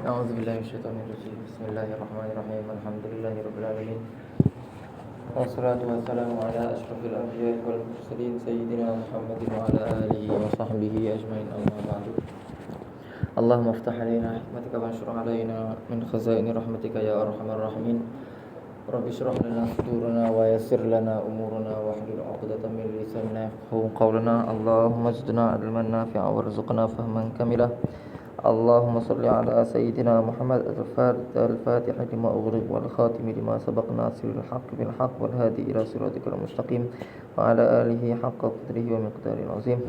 A'udzubillahi minasyaitonir rajim. Bismillahirrahmanirrahim. Alhamdulillahirabbil alamin. Wassalatu wassalamu ala asyrafil anbiya'i wal mursalin sayyidina Muhammadin wa ala alihi wa sahbihi ajmain. Amma ba'du. Allahumma iftah alaina hikmatika wanshur alaina min khazaini rahmatika ya arhamar rahimin. Rabbi shrah lana sudurana wa yassir lana umurana wahlul 'uqdatam min lisanina yafqahu qawlana. Allahumma zidna ilman nafi'a warzuqna fahman kamila. اللهم صل على سيدنا محمد الفاتح لما أغلق والخاتم لما سبق ناصر الحق بالحق والهادي إلى صراطك المستقيم وعلى آله حق قدره ومقداره العظيم.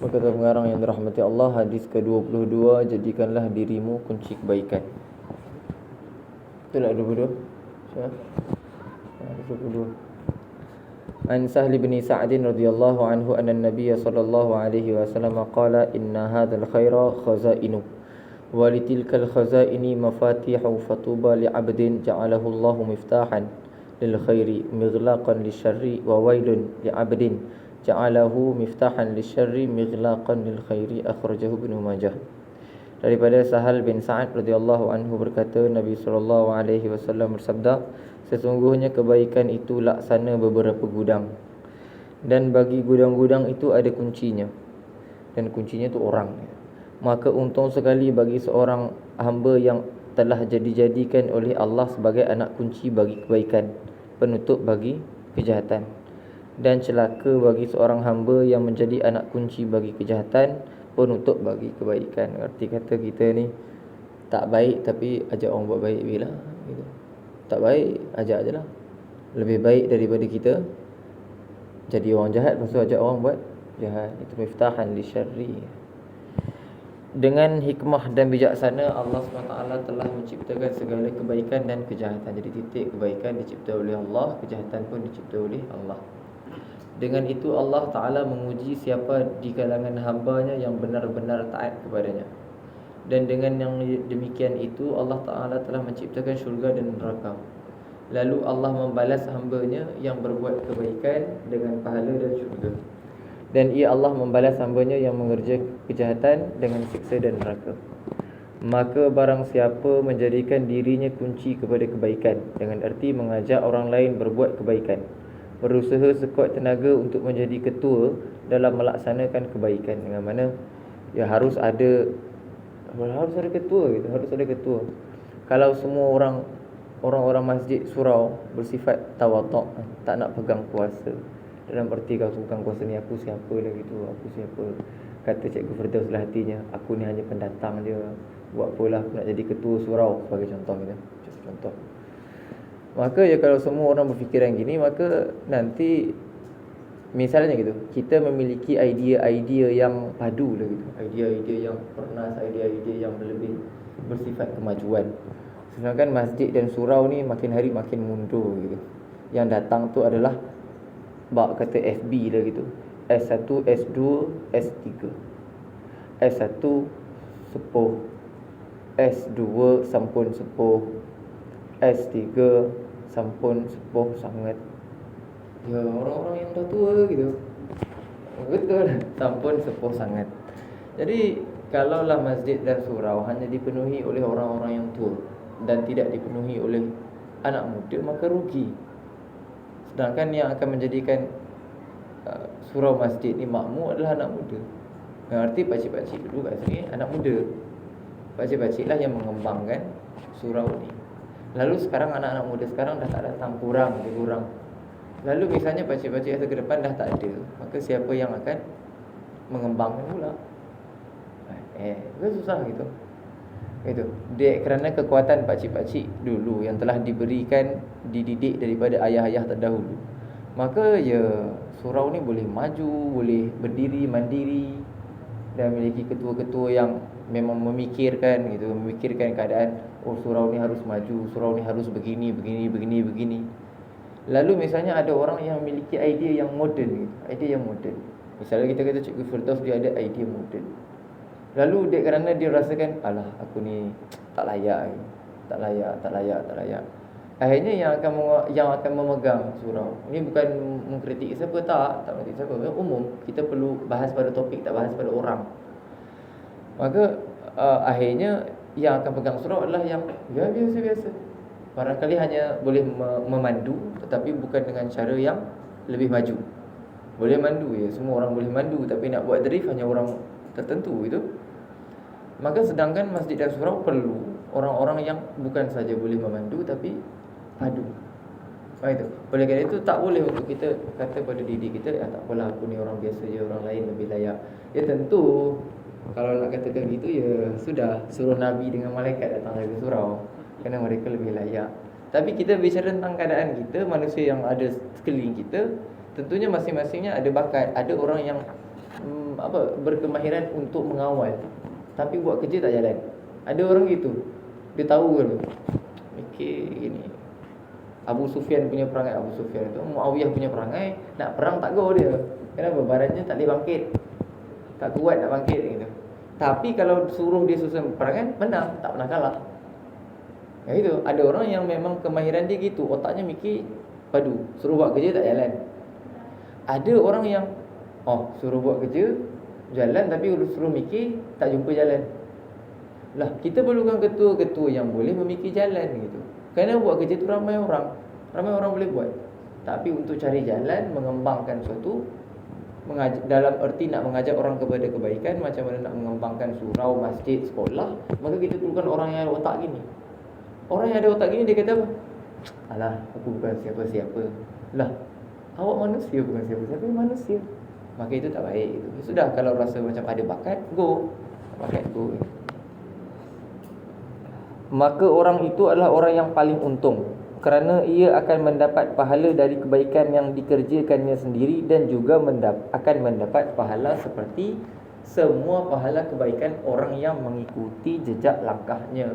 Berkata pengarang yang dirahmati Allah, hadis ke-22, jadikanlah dirimu kunci kebaikan. Betul tak 22? Hadis 22. An Sahli bin Sa'd radhiyallahu anhu anna an-nabiy sallallahu alaihi wasallam qala inna hadzal khaira khazainu wa litilkal khazaini mafatihu fatuba li'abdin ja'alahu Allahu miftahan lil khairi mighlaqan lisyarri wa wailun li'abdin ja'alahu miftahan lisyarri mighlaqan lil khairi akhrajahu Ibnu Majah. Daripada Sahal bin Sa'ad radhiyallahu anhu berkata, Nabi sallallahu alaihi wasallam bersabda, sesungguhnya kebaikan itu laksana beberapa gudang, dan bagi gudang-gudang itu ada kuncinya, dan kuncinya itu orang. Maka untung sekali bagi seorang hamba yang telah dijadikan oleh Allah sebagai anak kunci bagi kebaikan, penutup bagi kejahatan. Dan celaka bagi seorang hamba yang menjadi anak kunci bagi kejahatan, penutup bagi kebaikan. Arti kata kita ni tak baik tapi ajak orang buat baik bila gitu. Tak baik, ajak je lah. Lebih baik daripada kita jadi orang jahat lepas tu ajak orang buat jahat. Itu miftahan li syarri. Dengan hikmah dan bijaksana Allah SWT telah menciptakan segala kebaikan dan kejahatan. Jadi titik kebaikan dicipta oleh Allah, kejahatan pun dicipta oleh Allah. Dengan itu Allah Ta'ala menguji siapa di kalangan hambanya yang benar-benar taat kepadanya. Dan dengan yang demikian itu Allah Ta'ala telah menciptakan syurga dan neraka. Lalu Allah membalas hambanya yang berbuat kebaikan dengan pahala dan syurga, dan ia Allah membalas hambanya yang mengerjakan kejahatan dengan siksa dan neraka. Maka barang siapa menjadikan dirinya kunci kepada kebaikan, dengan erti mengajak orang lain berbuat kebaikan, berusaha sekuat tenaga untuk menjadi ketua dalam melaksanakan kebaikan, dengan mana ya harus ada ketua gitu, harus ada ketua. Kalau semua orang-orang masjid surau bersifat tawaduk, tak nak pegang kuasa, dalam erti kalau pegang kuasa ni aku siapa lah gitu, aku siapa. Kata Cikgu Firdaus dalam hatinya, aku ni hanya pendatang je, buat apalah aku nak jadi ketua surau, sebagai contoh gitu. Contoh. Maka ya kalau semua orang berfikiran gini, maka nanti misalnya gitu, kita memiliki idea-idea yang padu lah gitu, idea-idea yang pernas, idea-idea yang lebih bersifat kemajuan. Sedangkan masjid dan surau ni makin hari makin mundur gitu. Yang datang tu adalah bab kata FB lah gitu, S1, S2, S3. S1 sepuh, S2 sampun sepuh, S3 sampun sepuh sangat. Ya orang-orang yang dah tua gitu. Betul, sampun sepuh sangat. Jadi kalaulah masjid dan surau hanya dipenuhi oleh orang-orang yang tua dan tidak dipenuhi oleh anak muda, maka rugi. Sedangkan yang akan menjadikan surau masjid ni makmur adalah anak muda. Berarti pakcik-pakcik dulu kat sini anak muda. Pakcik-pakcik lah yang mengembangkan surau ni. Lalu sekarang anak-anak muda sekarang dah tak datang, kurang. Lalu misalnya pakcik-pakcik ke depan dah tak ada, maka siapa yang akan mengembangkan pula? Itu susah gitu. Itu dia kerana kekuatan pakcik-pakcik dulu yang telah dididik daripada ayah-ayah terdahulu. Maka ya surau ni boleh maju, boleh berdiri mandiri, dan memiliki ketua-ketua yang memang memikirkan keadaan. Oh, surau ni harus maju, surau ni harus begini. Lalu misalnya ada orang yang memiliki idea yang moden. Misalnya kita kata Cikgu Firdaus dia ada idea moden. Lalu dia kerana dia rasakan, alah aku ni tak layak. Akhirnya yang akan memegang surau. Ini bukan mengkritik siapa, tak mengkritik siapa. Umum kita perlu bahas pada topik, tak bahas pada orang. Maka akhirnya yang akan pegang surau adalah yang biasa-biasa. Barangkali hanya boleh memandu, tetapi bukan dengan cara yang lebih maju. Boleh mandu ya, semua orang boleh mandu, tapi nak buat drift hanya orang tertentu itu. Maka sedangkan masjid dan surau perlu orang-orang yang bukan saja boleh memandu tapi padu. Itu. Oleh kerana itu tak boleh untuk kita kata pada diri kita, tak apalah aku ni orang biasa je, orang lain lebih layak. Ya tentu kalau nak katakan gitu ya sudah, suruh Nabi dengan malaikat datang ke surau, kerana mereka lebih layak. Tapi kita bicara tentang keadaan kita, manusia yang ada sekeliling kita, tentunya masing-masingnya ada bakat. Ada orang yang berkemahiran untuk mengawal, tapi buat kerja tak jalan. Ada orang gitu, dia tahu kan, fikir gini. Abu Sufyan punya perangai, Abu Sufyan itu Muawiyah punya perangai, nak perang tak go dia. Kenapa? Badannya tak boleh bangkit, tak kuat nak bangkit gitu. Tapi kalau suruh dia susun perangai, menang, tak pernah kalah. Ya itu, ada orang yang memang kemahiran dia gitu, otaknya mikir padu, suruh buat kerja tak jalan. Ada orang yang suruh buat kerja jalan, tapi suruh mikir tak jumpa jalan. Lah, kita perlukan ketua-ketua yang boleh memikir jalan gitu. Kerana buat kerja tu ramai orang boleh buat. Tapi untuk cari jalan, mengembangkan suatu, dalam erti nak mengajak orang kepada kebaikan, macam mana nak mengembangkan surau, masjid, sekolah, maka kita perlukan orang yang ada otak gini. Orang yang ada otak gini, dia kata apa? Alah, aku bukan siapa-siapa. Lah, awak manusia bukan siapa-siapa, manusia. Maka itu tak baik itu. Sudah, kalau rasa macam ada bakat, go. Bakat, go. Maka orang itu adalah orang yang paling untung, kerana ia akan mendapat pahala dari kebaikan yang dikerjakannya sendiri, dan juga akan mendapat pahala seperti semua pahala kebaikan orang yang mengikuti jejak langkahnya.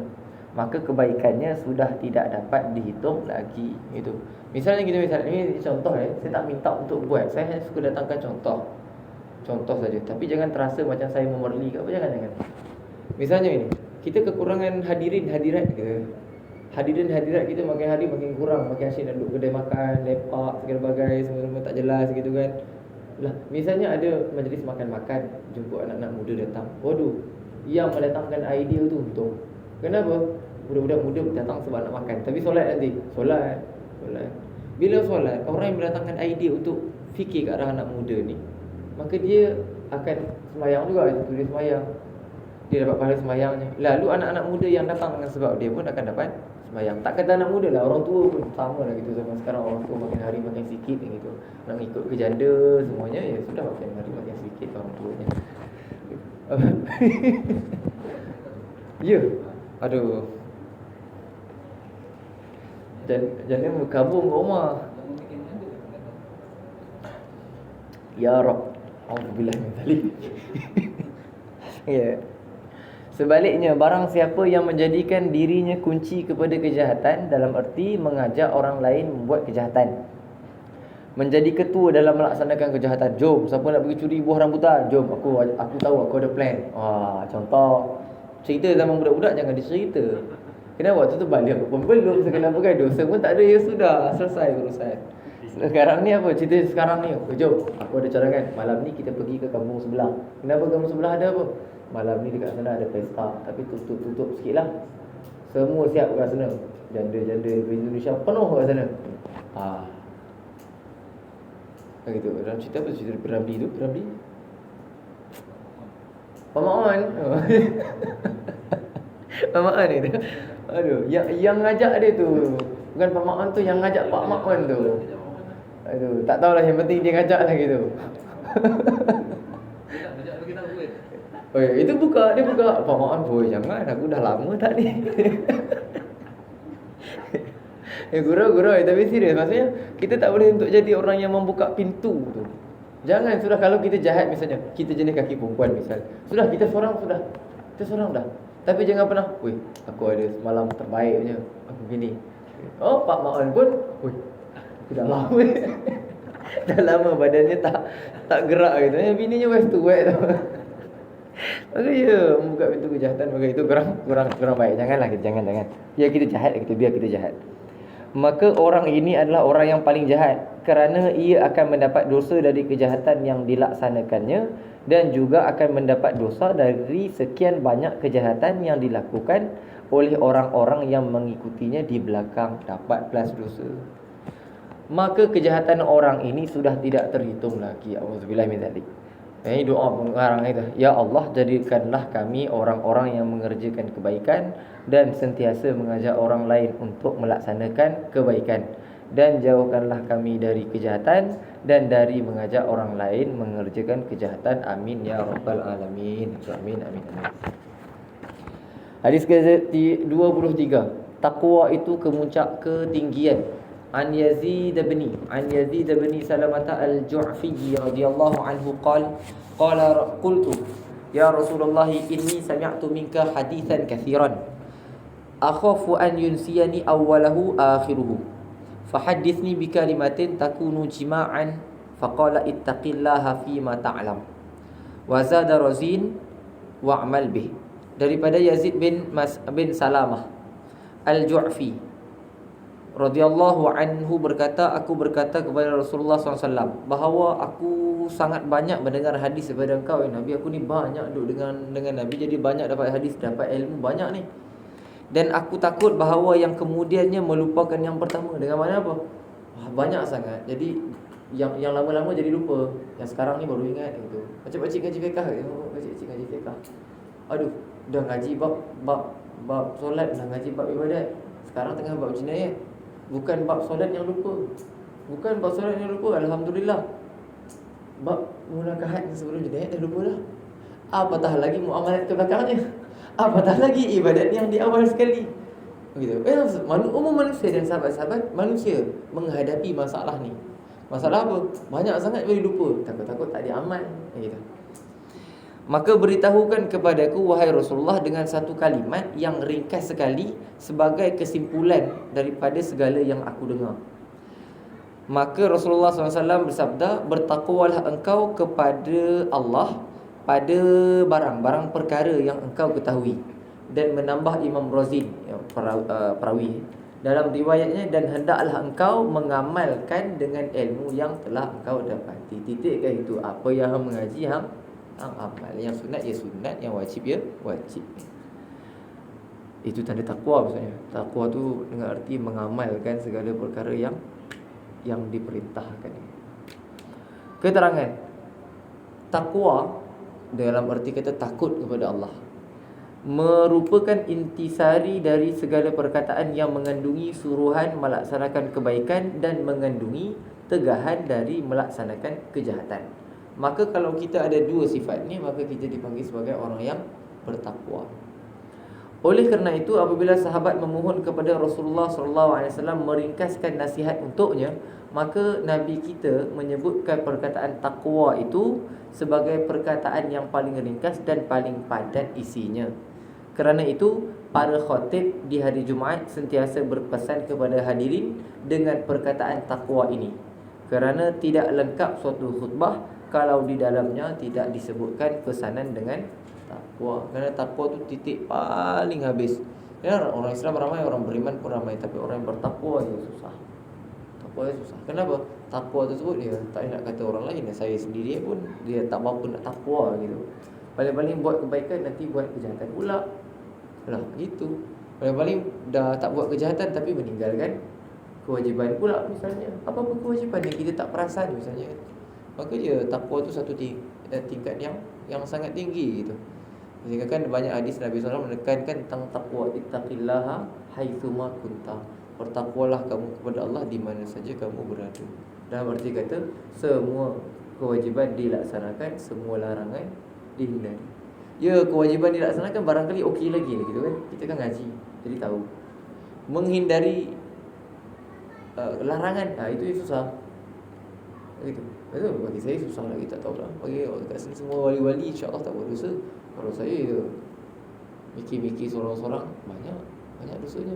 Maka kebaikannya sudah tidak dapat dihitung lagi. Itu. Misalnya ini contoh saya tak minta untuk buat, saya hanya suka datangkan contoh saja. Tapi jangan terasa macam saya memerli ke apa, jangan. Misalnya ini, kita kekurangan hadirin-hadirat ke. Hadirin-hadirat kita makin hari makin kurang, makin asyik nak duduk kedai makan, lepak, segala bagai, semua tak jelas gitu kan. Lah, misalnya ada majlis makan-makan, jumpa anak-anak muda datang. Waduh, yang mendatangkan idea tu untung. Kenapa? Budak-budak muda datang sebab nak makan, tapi solat nanti. Solat. Bila solat, orang yang mendatangkan idea untuk fikir ke arah anak muda ni, maka dia akan sembahyang juga, dia sembahyang. Dia dapat pahala sembahyangnya. Lalu anak-anak muda yang datang dengan sebab dia pun akan dapat sembahyang. Tak kata anak muda lah, orang tua pun sama lah gitu. Zaman sekarang orang tua makin hari makin sikit gitu. Nak ikut ke janda semuanya, ya sudah makin hari makin sikit orang tuanya. Ya. Aduh. Janda berkabung ke rumah. Ya Rabb. Alhamdulillah min zalik. Ya. Sebaliknya, barang siapa yang menjadikan dirinya kunci kepada kejahatan, dalam erti mengajak orang lain membuat kejahatan, menjadi ketua dalam melaksanakan kejahatan. Jom, siapa nak pergi curi buah rambutan? Jom, aku tahu, aku ada plan. Contoh, cerita zaman budak-budak jangan dicerita. Kenapa? Waktu tu balik aku pun belum, kenapa kan dosa pun tak ada, ya sudah, selesai urusan. Sekarang ni apa? Cerita sekarang ni, jom, aku ada cadangan. Malam ni kita pergi ke kampung sebelah. Kenapa kampung sebelah ada apa? Malam ni dekat sana ada pesta, tapi tutup sikit lah. Semua siap kat sana. Janda-janda Indonesia penuh kat sana. Gitu. Dalam cerita apa? Cerita Piramli tu? Piramli? Pamaan. Pamaan itu. Aduh, yang ngajak dia tu bukan Pamaan tu, yang ngajak Pak Makman tu. Aduh, tak tahulah, yang penting dia ngajak lah gitu. Oh ya, itu dia buka Pamaan. Boy, jangan, aku dah lama tak ni. Gurau, tapi serius, maksudnya kita tak boleh untuk jadi orang yang membuka pintu tu. Jangan, sudah kalau kita jahat misalnya, kita jenis kaki perempuan misal, sudah kita seorang dah. Tapi jangan pernah, weh, aku ada semalam terbaik punya, aku gini. Oh, Pak Maan pun, weh, aku dah lama. Dah lama badannya tak gerak gitu. Bininya west to west tu. Maka ya, membuka pintu kejahatan, maka itu kurang baik. Janganlah, jangan. Ya kita jahat, biar kita jahat. Maka orang ini adalah orang yang paling jahat, kerana ia akan mendapat dosa dari kejahatan yang dilaksanakannya, dan juga akan mendapat dosa dari sekian banyak kejahatan yang dilakukan oleh orang-orang yang mengikutinya di belakang, dapat plus dosa. Maka kejahatan orang ini sudah tidak terhitung lagi. Auzubillah min dzalik. Ini doa pengarang itu. Ya Allah, jadikanlah kami orang-orang yang mengerjakan kebaikan dan sentiasa mengajak orang lain untuk melaksanakan kebaikan, dan jauhkanlah kami dari kejahatan dan dari mengajak orang lain mengerjakan kejahatan. Amin ya rabbal alamin. Amin amin amin. Hadis ke-23. Takwa itu kemuncak ketinggian. An Yazid bin Salamah al-Ju'fi radhiyallahu anhu qultu ya Rasulullah inni sami'tu minka hadithan kathiran akhafu an yunsiyani awwalahu akhiruhu fahaddithni bi kalimatin takunu jima'an faqala ittaqillaha fima ta'lam wa zada razin wa'mal bih. Daripada Yazid bin Salamah al-Ju'fi radhiyallahu anhu berkata, aku berkata kepada Rasulullah SAW bahawa aku sangat banyak mendengar hadis daripada engkau, Nabi. Aku ni banyak duduk dengan Nabi, jadi banyak dapat hadis, dapat ilmu banyak ni. Dan aku takut bahawa yang kemudiannya melupakan yang pertama. Dengan mana apa? Banyak sangat. Jadi yang lama-lama jadi lupa, yang sekarang ni baru ingat gitu. Macam pakcik ngaji fiqh gitu. Pakcik ngaji fiqh. Aduh, dah ngaji bab solat, dah ngaji bab ibadat. Sekarang tengah bab jinayat. Bukan bab solat yang lupa. Alhamdulillah. Bab munakahat sebelum jinayat dah lupa dah. Apatah lagi muamalat ke belakangnya. Apatah lagi ibadat yang di awal sekali. Begitu. Umum manusia dan sahabat-sahabat manusia menghadapi masalah ni. Masalah apa? Banyak sangat boleh lupa. Takut-takut tak ada amal. Begitu. Maka beritahukan kepadaku wahai Rasulullah dengan satu kalimat yang ringkas sekali sebagai kesimpulan daripada segala yang aku dengar. Maka Rasulullah SAW bersabda, bertakwalah engkau kepada Allah pada barang-barang perkara yang engkau ketahui. Dan menambah Imam Razin, perawi dalam riwayatnya, dan hendaklah engkau mengamalkan dengan ilmu yang telah engkau dapati. Titik ke itu, apa yang mengaji amal. Yang sunat ya sunat, yang wajib ya wajib. Itu tanda takwa maksudnya. Takwa tu dengan arti mengamalkan segala perkara yang diperintahkan. Keterangan takwa dalam arti kata takut kepada Allah merupakan intisari dari segala perkataan yang mengandungi suruhan melaksanakan kebaikan dan mengandungi tegahan dari melaksanakan kejahatan. Maka kalau kita ada dua sifat ni, maka kita dipanggil sebagai orang yang bertakwa. Oleh kerana itu, apabila sahabat memohon kepada Rasulullah SAW meringkaskan nasihat untuknya, maka Nabi kita menyebutkan perkataan takwa itu sebagai perkataan yang paling ringkas dan paling padat isinya. Kerana itu, para khatib di hari Jumaat sentiasa berpesan kepada hadirin dengan perkataan takwa ini. Kerana tidak lengkap suatu khutbah kalau di dalamnya tidak disebutkan pesanan dengan takwa. Kerana takwa tu titik paling habis. Kerana orang Islam ramai, orang beriman pun ramai, tapi orang yang bertakwa itu susah. Takwa itu susah. Kenapa? Takwa tersebut dia tak nak kata orang lain, saya sendiri pun dia tak mampu nak takwa gitu. Paling-paling buat kebaikan, nanti buat kejahatan pula. Lah gitu. Paling-paling dah tak buat kejahatan tapi meninggalkan kewajipan pula misalnya. Apa-apa kewajipan yang kita tak perasan misalnya. Maka dia takwa tu satu tingkat yang sangat tinggi gitu. Sehingga kan banyak hadis Nabi SAW menekankan tentang takwa, ittaqillaha haitsuma kunta. Bertakwalah kamu kepada Allah di mana saja kamu berada. Dalam arti kata semua kewajipan dilaksanakan, semua larangan dihindari. Ya, kewajipan dilaksanakan barangkali okey lagi gitu kan. Kita kan ngaji, jadi tahu. Menghindari larangan, itu yang susah. Gitu. Betul, bagi saya susah lagi, tak tahulah. Bagi kat sini semua wali-wali insya-Allah tak buat dosa. Kalau saya mikir-mikir seorang-seorang banyak dosanya.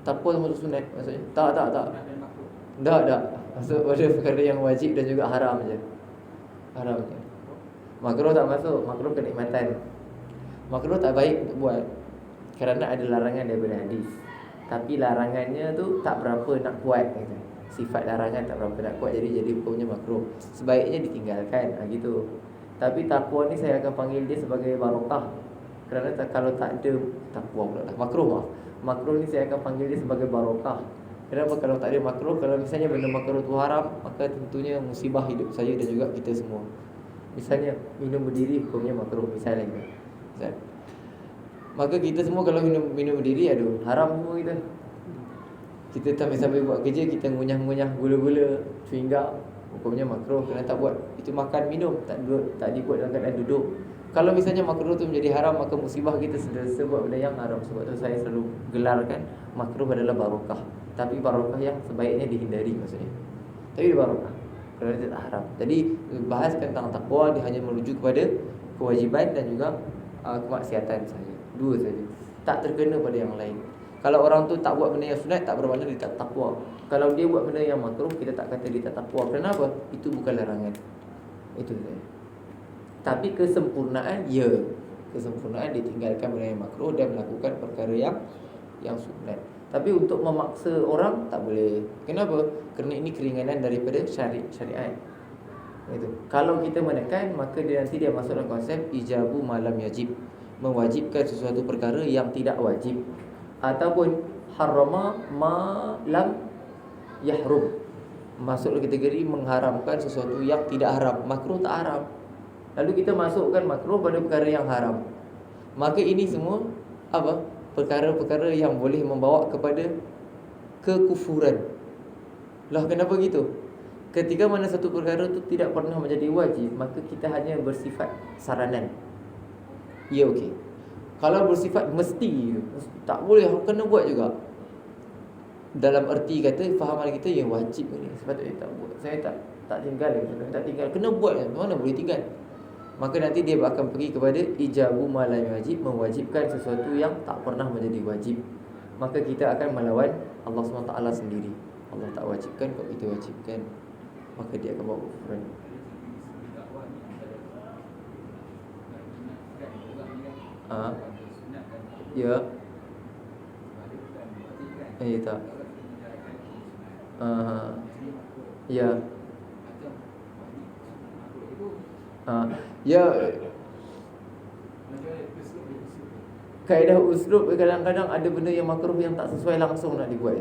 Takwa termasuk sunat maksudnya? Tak. Maksud pada perkara yang wajib dan juga haram je. Haram je. Makruh tak masuk, makruh kenikmatan. Makruh tak baik untuk buat kerana ada larangan daripada hadis. Tapi larangannya tu tak berapa nak buat gitu. sifat larangan tak berapa nak kuat, jadi hukumnya makruh. Sebaiknya ditinggalkan, gitu. Tapi takwa ni saya akan panggil dia sebagai barokah. Kerana kalau tak ada takwa pula lah, makruh. Makruh ni saya akan panggil dia sebagai barokah. Kenapa? Kalau tak ada makruh, kalau misalnya benda makruh tu haram, maka tentunya musibah hidup saya dan juga kita semua. Misalnya minum berdiri hukumnya makruh, misalnya. Maka kita semua kalau minum berdiri, aduh, haram semua kita. Kita sambil buat kerja, kita ngunyah-ngunyah gula-gula, chewing gum, hukumnya makruh. Kena tak buat itu, makan minum tak dibuat dalam keadaan duduk. Kalau misalnya makruh tu menjadi haram, maka musibah kita sentiasa buat benda yang haram. Sebab tu saya selalu gelarkan makruh adalah barokah. Tapi barokah yang sebaiknya dihindari maksudnya. Tapi barokah kerana dia tak haram. Jadi bahaskan tentang takwa, dia hanya merujuk kepada kewajiban dan juga kemaksiatan saja. Dua saja. Tak terkena pada yang lain. Kalau orang tu tak buat benda yang sunat, tak bermakna dia tak takwa. Kalau dia buat benda yang makruh, kita tak kata dia tak takwa. Kenapa? Itu bukan larangan. Itu saja. Tapi kesempurnaan, ya, kesempurnaan ditinggalkan benda yang makruh dan melakukan perkara yang sunat. Tapi untuk memaksa orang tak boleh. Kenapa? Kerana ini keringanan daripada syariat. Itu. Kalau kita menekan, maka nanti dia masuk dalam konsep ijabu malam yajib, mewajibkan sesuatu perkara yang tidak wajib, ataupun harama ma lam yahrum, masuk dalam kategori mengharamkan sesuatu yang tidak haram. Makruh tak haram, lalu kita masukkan makruh pada perkara yang haram. Maka ini semua apa? Perkara-perkara yang boleh membawa kepada kekufuran. Lah kenapa gitu? Ketika mana satu perkara itu tidak pernah menjadi wajib, maka kita hanya bersifat saranan. Ya, okey. Kalau bersifat mesti, tak boleh, kena buat juga. Dalam erti kata, fahaman kita yang wajib ni, sepatutnya tak buat. Saya tak tinggal, tak tinggal, kena buat. Mana boleh tinggal? Maka nanti dia akan pergi kepada ijabu malam wajib, mewajibkan sesuatu yang tak pernah menjadi wajib. Maka kita akan melawan Allah SWT sendiri. Allah tak wajibkan, kok kita wajibkan, maka dia akan bawa kekufuran. Ya. Tak. Ya. Ya. Kaedah uslub kadang-kadang ada benda yang makruh yang tak sesuai langsung nak dibuat.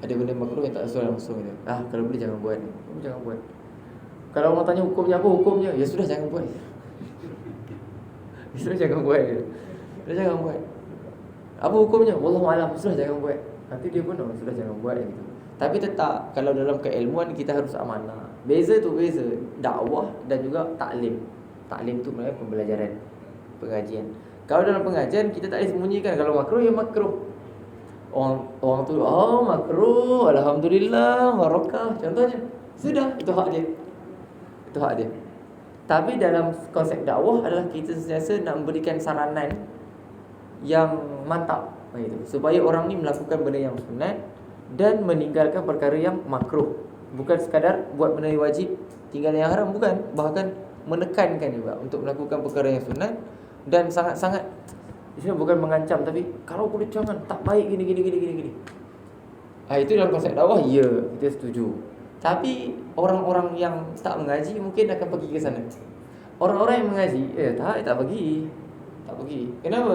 Ada benda makruh yang tak sesuai langsung itu. Kalau boleh jangan buat. Jangan buat. Kalau orang tanya hukumnya apa, hukumnya, ya sudah jangan buat. Ya sudah jangan buat. Sudah jangan buat. Apa hukumnya? Wallahu alam, sudah jangan buat. Nanti dia pun sudah jangan buat gitu. Tapi tetap kalau dalam keilmuan kita harus amanah. Beza tu beza dakwah dan juga taklim. Taklim tu maknanya pembelajaran, pengajian. Kalau dalam pengajian kita tak boleh sembunyikan kalau makruh ya makruh. Orang tu makruh, alhamdulillah, barakah contohnya. Sudah, itu hak dia. Itu hak dia. Tapi dalam konsep dakwah adalah kita sentiasa nak memberikan saranan yang mantap gitu, supaya orang ni melakukan benda yang sunat dan meninggalkan perkara yang makruh. Bukan sekadar buat benda yang wajib, tinggal yang haram, bukan. Bahkan menekankan juga untuk melakukan perkara yang sunat. Dan sangat-sangat, bukan mengancam, tapi kalau boleh jangan, tak baik gini. Itu dalam konsep dakwah, ya, kita setuju. Tapi orang-orang yang tak mengaji mungkin akan pergi ke sana. Orang-orang yang mengaji, tak pergi. Tak pergi. Kenapa?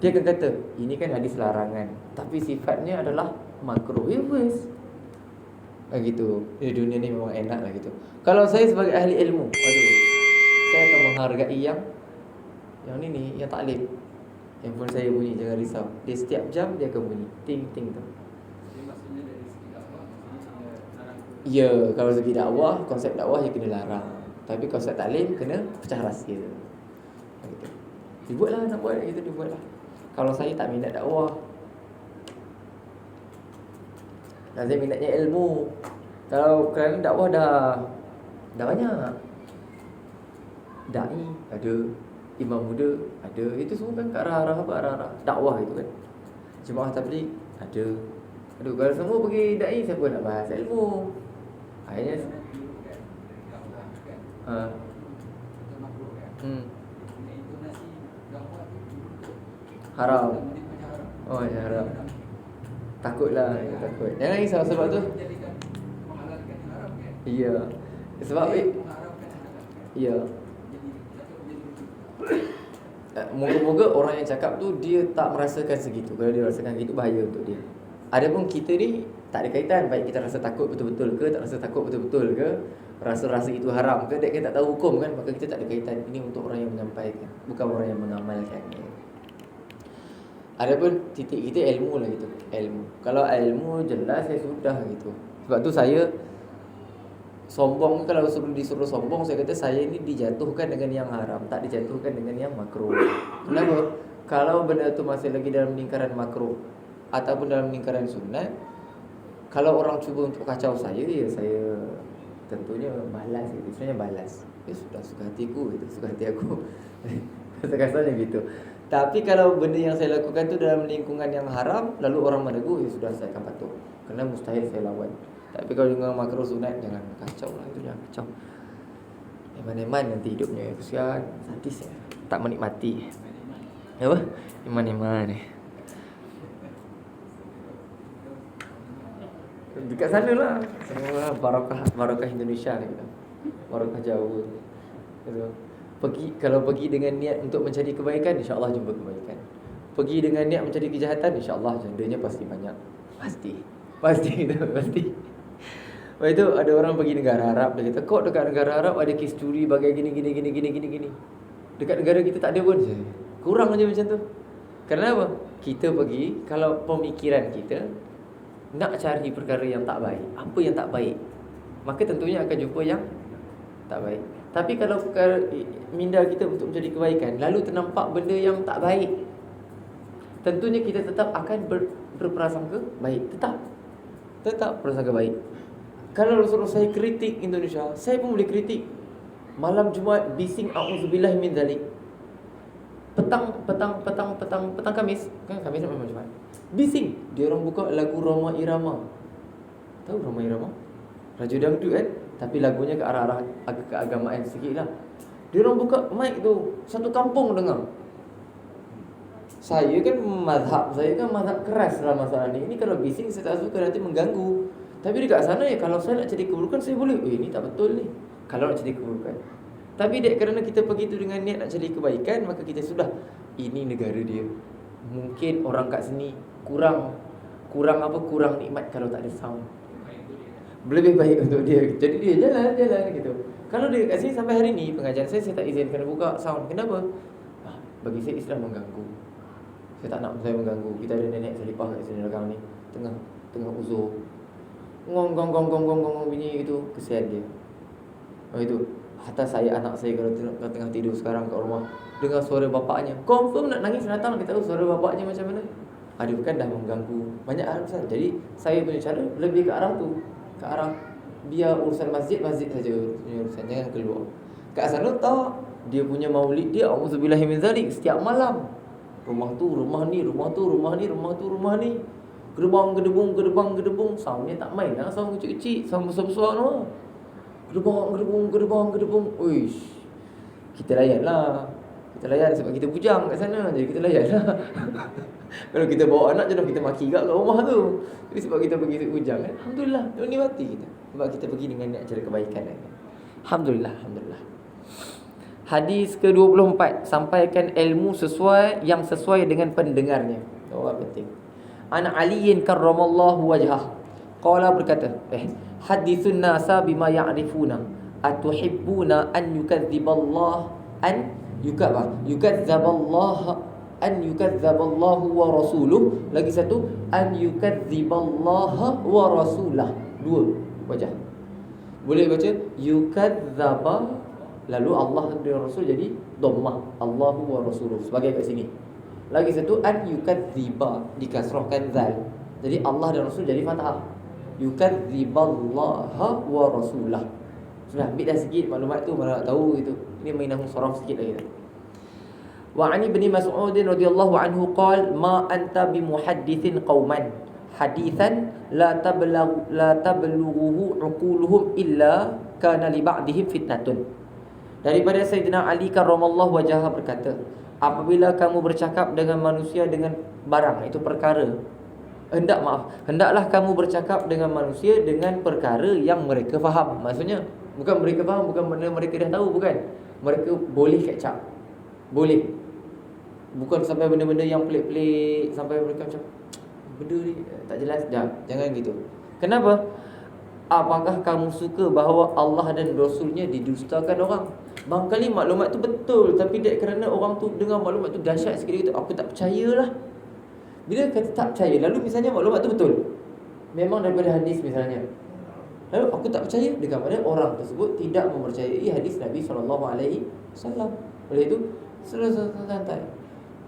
Dia akan kata, ini kan hadis larangan, tapi sifatnya adalah makruh. Ya wes. Gitu. Dunia ni memang enak lah gitu. Kalau saya sebagai ahli ilmu, saya akan menghargai yang ni, yang taklim. Handphone saya bunyi, jangan risau. Dia setiap jam dia akan bunyi, ting-ting tu. Ya, kalau segi dakwah, konsep dakwah dia kena larang. Tapi konsep taklim kena pecah rahsia. Gitu. Dibuatlah, nak buat gitu, dibuatlah. Kalau saya tak minat dakwah, dan saya minatnya ilmu. Kalau kerana dakwah dah banyak. Dai ada, imam muda ada. Itu semua kan ke arah-arah apa? Arah-arah dakwah itu kan. Jemaah tabligh ada. Kalau semua pergi dai, siapa nak bahas ilmu? Akhirnya haram. Ya haram. Takutlah, takut. Jangan risau sebab tu. Ya. Sebab ya. Moga-moga orang yang cakap tu dia tak merasakan segitu. Kalau dia rasakan gitu, bahaya untuk dia. Adapun kita ni tak ada kaitan, baik kita rasa takut betul-betul ke, tak rasa takut betul-betul ke, rasa-rasa itu haram ke, kita tak tahu hukum kan, maka kita tak ada kaitan. Ini untuk orang yang menyampaikan, bukan orang yang mengamalkan. Adapun titik kita ilmu lah gitu. Ilmu. Kalau ilmu jelas saya sudah gitu. Sebab tu saya sombong, kalau disuruh sombong, saya kata saya ni dijatuhkan dengan yang haram, tak dijatuhkan dengan yang makruh. Kenapa? Kalau benda tu masih lagi dalam lingkaran makruh ataupun dalam lingkaran sunat, kalau orang cuba untuk kacau saya, ya saya tentunya balas gitu. Sebenarnya balas. Ya sudah, suka hatiku gitu, suka hati aku. Kasar-kasarnya gitu. Tapi kalau benda yang saya lakukan tu dalam lingkungan yang haram, lalu orang menegur, ya sudah, saya akan patuh. Kerana mustahil saya lawan. Tapi kalau dengan makruh sunat, jangan kacau lah, itu jangan kacau. Iman-iman nanti hidupnya, kesian, sadis ya, tak menikmati. Apa? Iman-iman ni. Dekat sana lah. Semua barakah Indonesia ni kita. Barakah Jawa. Kalau pergi dengan niat untuk mencari kebaikan, insya-Allah jumpa kebaikan. Pergi dengan niat mencari kejahatan, insya-Allah jandanya pasti banyak. Pasti kita pasti. Lepas itu ada orang pergi negara Arab, dia kata, "Kok dekat negara Arab ada kes curi bagai gini. Dekat negara kita tak ada pun." Kurang aja macam tu. Kenapa? Kita pergi, kalau pemikiran kita nak cari perkara yang tak baik, apa yang tak baik, maka tentunya akan jumpa yang tak baik. Tapi kalau minda kita untuk mencari kebaikan, lalu ternampak benda yang tak baik, tentunya kita tetap akan berprasangka baik. Tetap prasangka baik. Kalau Rasulullah saya kritik Indonesia, saya pun boleh kritik. Malam Jumaat bising auzubillah min zalik. Petang Khamis, kan Khamis memang Jumaat. Bising, dia orang buka lagu Roma Irama. Tahu Roma Irama? Raja dangdut kan, tapi lagunya ke arah-arah keagamaan sikitlah. Dia orang buka mic tu, satu kampung dengar. Saya kan mazhab keras dalam masalah ni. Ini kalau bising saya tak suka, nanti mengganggu. Tapi dekat sana ya, kalau saya nak cari keburukan saya boleh. Ini tak betul ni. Kalau nak cari keburukan. Tapi kerana kita pergi tu dengan niat nak cari kebaikan, maka kita sudah, ini negara dia. Mungkin orang kat sini kurang nikmat kalau tak ada sound. Lebih baik untuk dia. Jadi dia jalan gitu. Kalau dia kat sini sampai hari ni pengajian saya tak izinkan buka sound. Kenapa? Bagi saya Islam mengganggu. Saya tak nak saya mengganggu. Kita ada nenek selipah kat sini belakang ni, tengah uzur. Gong bunyi gitu, kesian dia. Itu hatta anak saya kalau tengah tidur sekarang kat rumah, dengar suara bapaknya, confirm nak nangis datang, dia tahu suara bapaknya macam mana. Ada kan dah mengganggu banyak hal besar. Jadi saya punya cara lebih ke arah tu, ke arah biar urusan masjid saja urusan, jangan keluar. Kat sana tak, dia punya maulid dia auzubillahi min zalik setiap malam. Rumah tu, rumah ni, rumah tu, rumah ni, rumah tu, rumah ni. Gedebang, soundnya tak main lah, sound kecil-kecil, sound besar-besar tu. Gedebang. Uish. Kita layan lah. Kita layan sebab kita bujang kat sana, jadi kita layan lah. Kalau kita bawa anak, jangan kita maki kat rumah tu. Tapi sebab kita pergi bujang kan, alhamdulillah, nikmati kita. Sebab kita pergi dengan niat cara kebaikan kan. Alhamdulillah. Hadis ke-24, sampaikan ilmu yang sesuai dengan pendengarnya. Penting. Ana aliyin karramallahu wajhah. Qala berkata, hadithun nasa bima ya'rifuna atuhibbuna an yukadziballah an yukadzaballahu wa rasuluh. Lagi satu, an yukadziballaha wa rasulah. Dua wajah. Boleh baca yukadzaba, lalu Allah dan Rasul jadi dhammah, Allahu wa rasuluh sebagai kat sini. Lagi satu, an yukadziba, dikasrahkan zal, jadi Allah dan Rasul jadi fathah, yukadziballaha wa rasulah. Sudah ambil dah sikit maklumat tu, mana nak tahu gitu. Ini mainan saraf sikit lagi. Wa ani bin Mas'ud radhiyallahu anhu qala ma anta bimuhaddithin qauman hadithan la tablughuhu uquluhum illa kana li ba'dihim fitnatun. Daripada Sayyidina Ali karramallahu wajhah berkata, apabila kamu bercakap dengan manusia dengan barang, itu perkara, Hendaklah kamu bercakap dengan manusia dengan perkara yang mereka faham. Maksudnya bukan mereka faham, bukan benda mereka dah tahu, bukan. Mereka boleh catch up. Boleh. Bukan sampai benda-benda yang pelik-pelik, sampai mereka macam benda ni tak jelas. Jangan gitu. Kenapa? Apakah kamu suka bahawa Allah dan Rasulnya didustakan orang? Barangkali maklumat tu betul, tapi kerana orang tu dengar maklumat tu dahsyat sekali, kata aku tak percayalah. Bila kata tak percaya, lalu misalnya maklumat tu betul, memang daripada hadis misalnya, lalu aku tak percaya, dengan mana orang tersebut tidak mempercayai hadis Nabi SAW. Oleh itu santai.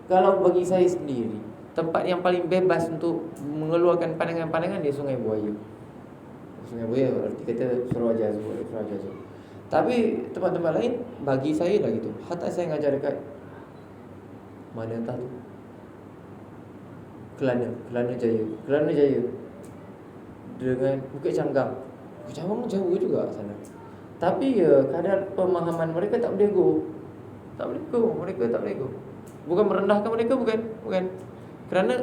Kalau bagi saya sendiri, tempat yang paling bebas untuk mengeluarkan pandangan-pandangan dia Sungai Buaya. Sungai Buaya arti kata Suruhaja. Tapi tempat-tempat lain bagi saya dah gitu. Hatta saya ngajar dekat mana entah tu, Kelana Jaya dengan Bukit Canggang. Bukit Canggang jauh juga sana. Tapi kadar pemahaman mereka tak boleh go. Mereka tak boleh go. Bukan merendahkan mereka, bukan. Kerana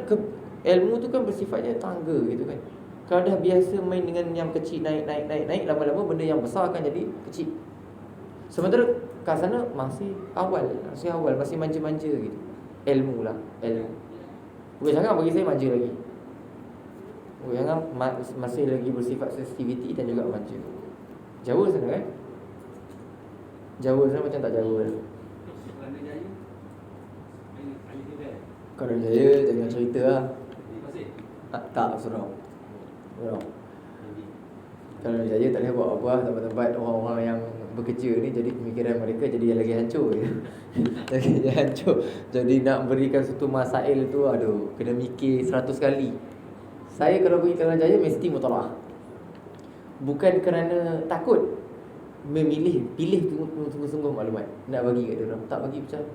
ilmu tu kan bersifatnya tangga gitu kan. Kalau dah biasa main dengan yang kecil, naik, lama-lama benda yang besar akan jadi kecil. Sementara kat sana masih awal, masih manja-manja gitu. Ilmu. Bukan jangan bagi saya manja lagi. Bukan jangan masih lagi bersifat sensitivity dan juga manja. Jauh sana kan? Jauh sana macam tak jauh lah. Kelana Jaya jangan cerita lah. Tak surau. Kelana Jaya tak boleh buat apa lah. Tempat-tempat orang-orang yang bekerja ni, jadi pemikiran mereka jadi lagi hancur. Lagi hancur. Jadi nak berikan satu masail tu, aduh, kena mikir 100 kali. Saya kalau pergi Kelana Jaya mesti mutalaah. Bukan kerana takut, pilih sungguh-sungguh maklumat nak bagi kat dia orang. Tak bagi macam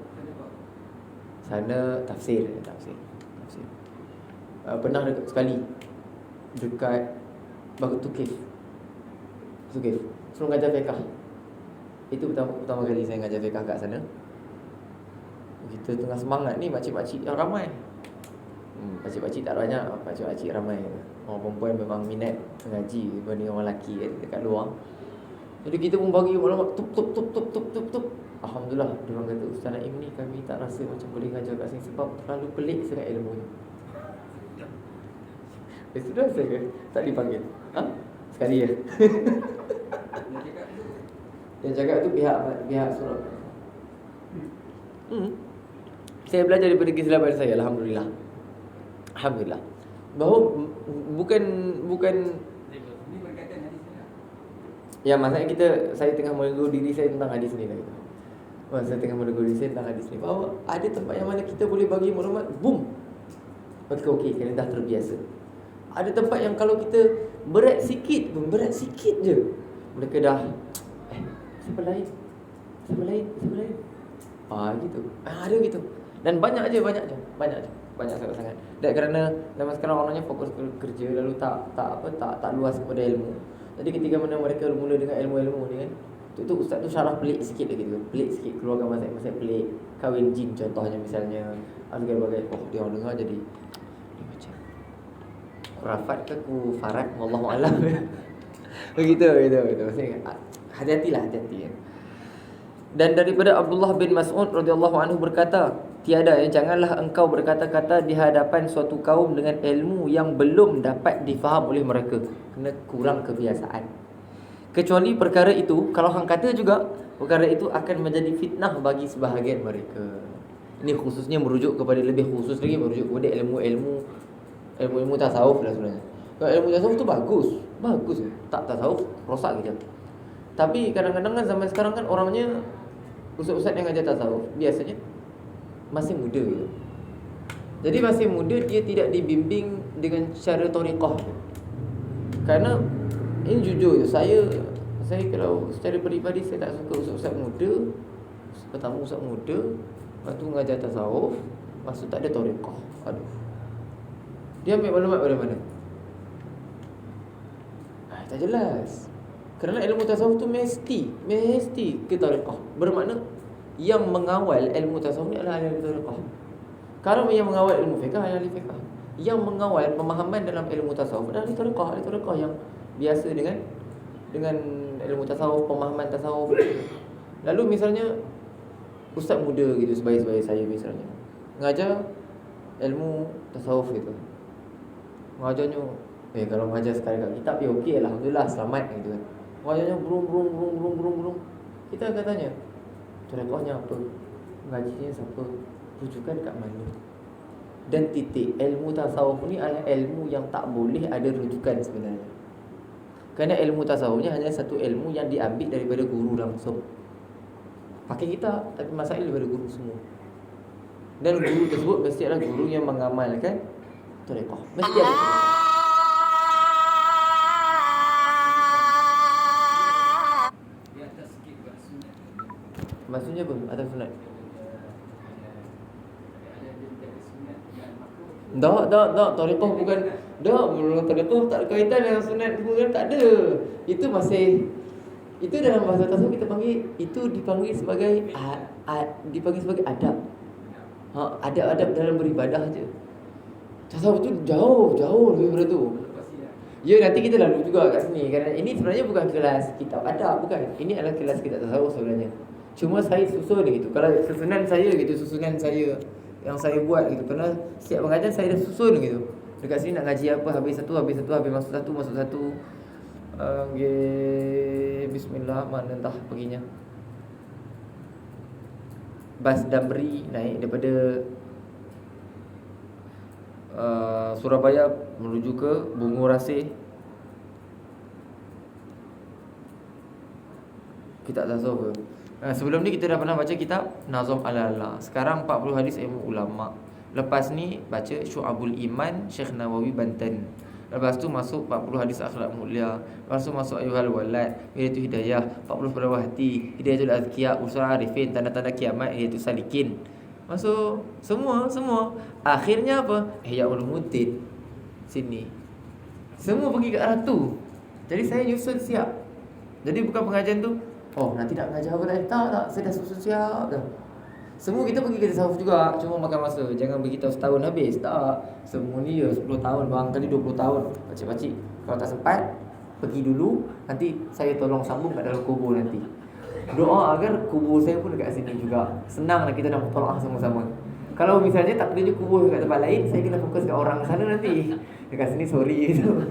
sana tafsir. Pernah sekali dekat Batu Cave. Suruh ngajar fiqh. Itu pertama kali saya ngajar fiqh kat sana. Kita tengah semangat ni, makcik-makcik yang ramai. Pakcik-pakcik tak banyak, pakcik-pakcik ramai. Orang perempuan memang minat mengaji berbanding orang lelaki dekat luar. Jadi kita pun bagi maklumat tup. Alhamdulillah, dia orang kata, Ustaz Naim ni kami tak rasa macam boleh ngajar kat sini sebab terlalu pelik sangat ilmunya. Sudah saya ke? Tak dipanggil. Sekali je. Yang cakap tu pihak surat. Saya belajar daripada kesilapan saya, alhamdulillah. Bahawa bukan ni berkaitan hadis ni. Ya, maksudnya saya tengah menegur diri saya tentang hadis ni lah. Saya tengah menegur diri saya tentang hadis ni. Bahawa ada tempat yang mana kita boleh bagi maklumat, boom. Okey, kerana dah terbiasa. Ada tempat yang kalau kita berat sikit je, mereka dah siapa lain. Gitu. Ada gitu. Dan banyak sangat. Dan kerana zaman sekarang orangnya fokus kerja, lalu tak luas kepada ilmu. Jadi ketika mana mereka mula dengan ilmu ni kan, tu ustaz tu syarah pelik sikit lagi tu. Pelik sikit, keluarkan masalah pelik, kahwin jin contohnya misalnya. Ada berbagai dia orang dengar jadi macam khurafat ke kufarat, wallahu alam. Begitu. Maksudnya hati-hati kan. Dan daripada Abdullah bin Mas'ud radhiyallahu anhu berkata, janganlah engkau berkata-kata di hadapan suatu kaum dengan ilmu yang belum dapat difaham oleh mereka, kena kurang kebiasaan. Kecuali perkara itu, kalau hang kata juga, perkara itu akan menjadi fitnah bagi sebahagian mereka. Ini khususnya merujuk kepada, lebih khusus lagi merujuk kepada ilmu tasawuf lah sebenarnya. Kalau ilmu tasawuf tu bagus. Tak tasawuf rosak gitu. Tapi kadang-kadang kan zaman sekarang kan orangnya, ustaz-ustaz yang ngajar tasawuf biasanya masih muda gitu. Jadi masih muda, dia tidak dibimbing dengan cara thariqah. Karena ini jujur, saya kalau secara peribadi saya tak suka ustaz-ustaz muda. Pertama ustaz muda, lepas tu ngajar tasawuf, lepas tu tak ada thariqah. Aduh. Dia ambil maklumat dari mana? Tak jelas. Kerana ilmu tasawuf tu mesti ke thariqah. Bermakna yang mengawal ilmu tasawuf ni adalah ahli thariqah. Kalau yang mengawal ilmu fiqh adalah ahli fiqh. yang mengawal pemahaman dalam ilmu tasawuf adalah tarekah yang biasa dengan ilmu tasawuf, pemahaman tasawuf. Lalu misalnya ustaz muda gitu, sebaya-sebaya saya misalnya ngajar ilmu tasawuf gitu, mengajarnya kalau mengajar sekali kat kitab okey, alhamdulillah selamat gitu kan. Mengajarnya burung. Kita akan tanya, tarekahnya apa, ngajinya siapa, rujukan kat mana. Dan titik, ilmu tasawuf ni adalah ilmu yang tak boleh ada rujukan sebenarnya. Kerana ilmu tasawufnya hanya satu ilmu yang diambil daripada guru langsung. Pakai kita, tapi masalah daripada guru semua. Dan guru tersebut mesti adalah guru yang mengamalkan tarekah. Mesti ada. Maksudnya apa? Atas sunat. Tak, tarekah bukan. Tarekah tak ada kaitan dengan sunat semua kan, tak ada. Itu masih, itu dalam bahasa tasawuf kita panggil, itu dipanggil sebagai adab. Adab dalam beribadah je. Tasawuf tu jauh lebih daripada tu. Ya, nanti kita lalu juga kat sini. Kerana ini sebenarnya bukan kelas kitab adab, bukan. Ini adalah kelas kitab tasawuf sebenarnya. Cuma saya susun gitu. Kalau susunan saya yang saya buat gitu. Kerana setiap pengajian saya dah susun gitu. Dekat sini nak ngaji apa, habis satu, habis masuk satu. Bismillah, mana entah perginya. Bas Damri naik daripada Surabaya menuju ke Bungu Rasih. Kitab tasawuf. Sebelum ni kita dah pernah baca kitab Nazam Al-Ala. Sekarang 40 hadis ilmu ulama. Lepas ni baca Syu'abul Iman Syekh Nawawi Banten. Lepas tu masuk 40 hadis akhlak mulia. Lepas tu masuk Ayuhal Walad, Hidayatul Hidayah, 40 perawah hati, Hidayatul Azkiya, Usul Arifin, Tanda-tanda Kiamat, Hidayatul Salikin. Masuk semua. Akhirnya apa? Ihya Ulumuddin. Sini. Semua pergi ke arah tu. Jadi saya nyusun siap. Jadi bukan pengajian tu, nanti nak mengajar apa lain. Tak, saya dah susun siap dah. Semua kita pergi ke tasawuf juga, cuma makan masa. Jangan beritahu setahun habis. Tak. Semua ni 10 tahun, barangkali 20 tahun. Pakcik-pakcik, kalau tak sempat, pergi dulu. Nanti saya tolong sambung kat dalam kubur nanti. Doa agar kubur saya pun dekat sini juga. Senanglah kita nak tolong sama-sama. Kalau misalnya tak boleh kubur dekat tempat lain, saya kena fokus kat orang sana nanti. Dekat sini sorry gitu.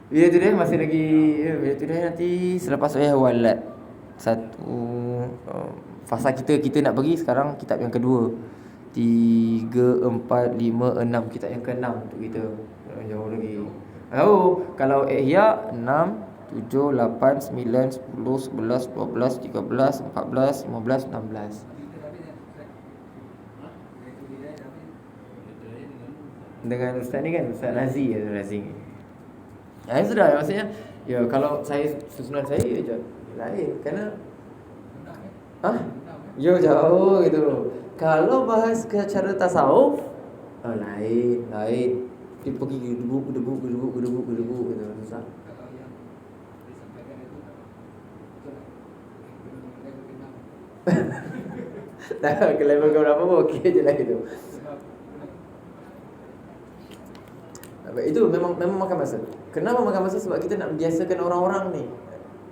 Bila tu dia masih lagi, bila tu dia nanti selepas ayah walad. Fasa kita nak pergi sekarang kitab yang kedua. 3, 4, 5, 6. Kitab yang ke-6 untuk kita. Jauh lagi. Kalau Ihya 6, 7, 8, 9, 10, 11, 12, 13, 14, 15, 16. Dengan ustaz ni kan, Ustaz Razi. Sudah, maksudnya kalau saya susunan saya je lain. Kerana jauh gitu. Kalau bahas ke cara tasawuf, lain. Dia pergi gedebuk gitu. Susah. Tak, ke level kau berapa pun okey je lah gitu. Itu memang makan masa. Kenapa makan masa? Sebab kita nak biasakan orang-orang ni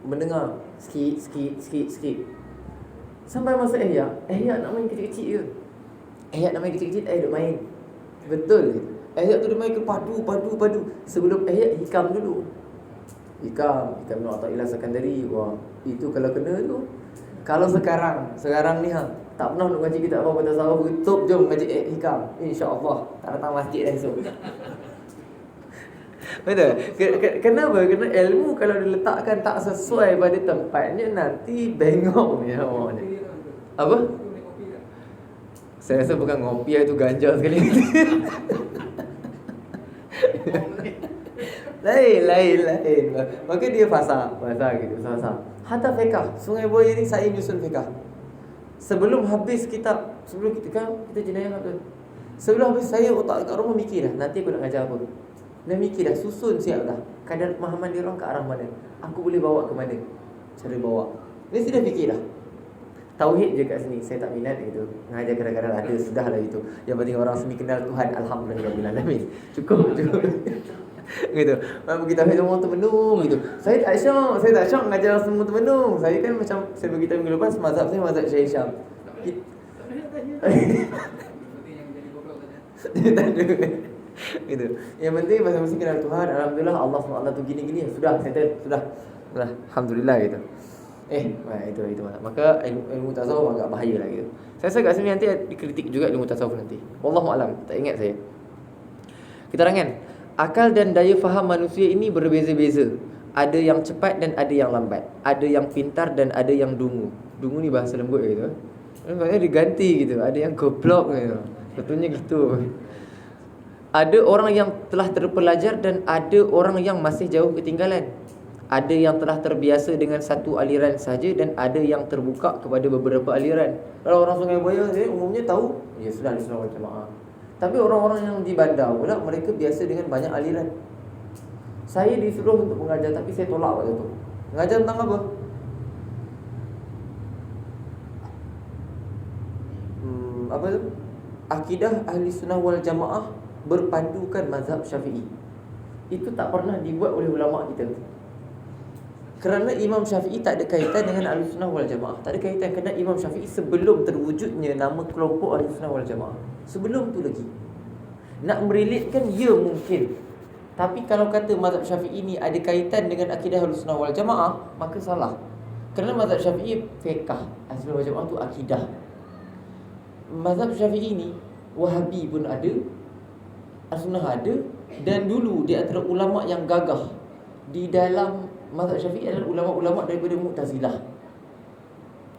mendengar sikit. Sampai masa Ihya nak main kecil-kecil ke? Ihya nak main kecil-kecil, duk main. Betul. Ihya tu dia main ke padu. Sebelum Ihya, hikam dulu. Hikam Ibn Athaillah Sakandari. Wah, itu kalau kena tu. Kalau sekarang ni tak pernah nak ngaji kita apa-apa tasawuf, tutup jom ngaji hikam. InsyaAllah tak datang masjid dah esok. Betul. Kenapa? Kerana ilmu kalau diletakkan tak sesuai pada tempatnya, nanti bengok ni awak ni. Apa? Saya rasa bukan ngopi, itu ganja sekali. Lain. Maka dia fasa gitu, fasa. Hatta fiqh. Sungai Buaya ni saya nyusun fiqh. Sebelum habis kitab, kita jenayah tu. Sebelum habis saya otak kat rumah mikir dah, nanti aku nak ngajar apa. Dah mikir dah, susun siap dah. Kadar pemahaman dia orang ke arah mana, aku boleh bawa ke mana, cara bawa. Ni sudah fikir dah. Tauhid je kat sini saya tak minat gitu. Ngajar kadang-kadang ada, sudahlah itu. Yang penting orang sini kenal Tuhan, alhamdulillah alamin. Cukup. Gitu. Bagi tauhid orang termenung gitu. Saya tak syok ngajar semua termenung. Saya kan macam saya bagi tahu minggu lepas mazhab saya mazhab Syekh Syam. Gitu. Yang penting masing-masing kenal Tuhan, alhamdulillah Allah SWT tu gini-gini, sudah settle, sudah. Alhamdulillah gitu. Itu maka ilmu tasawuf agak bahaya lah gitu. Saya rasa kat sini nanti dikritik juga ilmu tasawuf nanti. Wallahu alam, tak ingat saya. Kita rangan. Akal dan daya faham manusia ini berbeza-beza. Ada yang cepat dan ada yang lambat. Ada yang pintar dan ada yang dungu. Dungu ni bahasa lembut gitu. Maksudnya diganti gitu. Ada yang goblok gitu. Betulnya gitu. Ada orang yang telah terpelajar dan ada orang yang masih jauh ketinggalan. Ada yang telah terbiasa dengan satu aliran saja dan ada yang terbuka kepada beberapa aliran. Kalau orang Sungai Buaya umumnya tahu, ya sudah di Sunnah wal Jamaah. Tapi orang-orang yang di bandar pula mereka biasa dengan banyak aliran. Saya disuruh untuk mengajar tapi saya tolak waktu tu. Mengajar tentang apa? Apa tu? Akidah Ahli Sunnah wal Jamaah berpandukan mazhab Syafi'i. Itu tak pernah dibuat oleh ulama kita. Kerana Imam Syafi'i tak ada kaitan dengan Ahli Sunnah wal Jamaah. Tak ada kaitan kerana Imam Syafi'i sebelum terwujudnya nama kelompok Ahli Sunnah wal Jamaah. Sebelum tu lagi. Nak merelatekan ya mungkin. Tapi kalau kata mazhab Syafi'i ni ada kaitan dengan akidah Ahli Sunnah wal Jamaah, maka salah. Kerana mazhab Syafi'i fiqh, Ahli Sunnah wal Jamaah tu akidah. Mazhab Syafi'i ni Wahabi pun ada, As-Sunnah ada, dan dulu di antara ulama yang gagah di dalam mazhab Syafi'i adalah ulama-ulama daripada Mu'tazilah.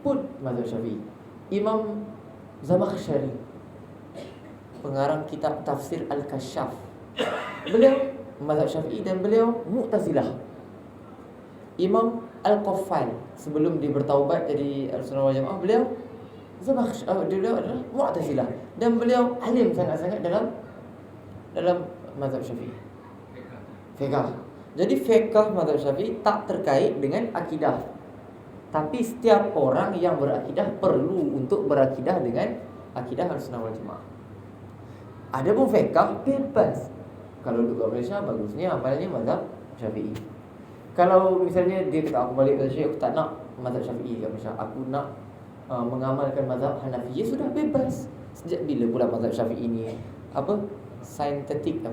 Pun mazhab Syafi'i. Imam Zamakhsyari, pengarang kitab tafsir Al-Kasyaf, beliau mazhab Syafi'i dan beliau Mu'tazilah. Imam Al-Qaffal sebelum dia bertaubat jadi Al-Sunnah wal Jamaah, beliau beliau adalah Mu'tazilah dan beliau alim sangat-sangat dalam mazhab Syafi'i. Fiqh. Jadi fiqh mazhab Syafi'i tak terkait dengan akidah. Tapi setiap orang yang berakidah perlu untuk berakidah dengan akidah Ahlussunnah wal Jamaah. Adapun fiqh bebas. Kalau duduk kat Malaysia bagusnya amalannya mazhab Syafi'i. Kalau misalnya dia kata aku balik ke Malaysia, aku tak nak mazhab Syafi'i kat Malaysia, aku nak mengamalkan mazhab Hanafi, ya sudah bebas. Sejak bila pula mazhab Syafi'i ni sintetik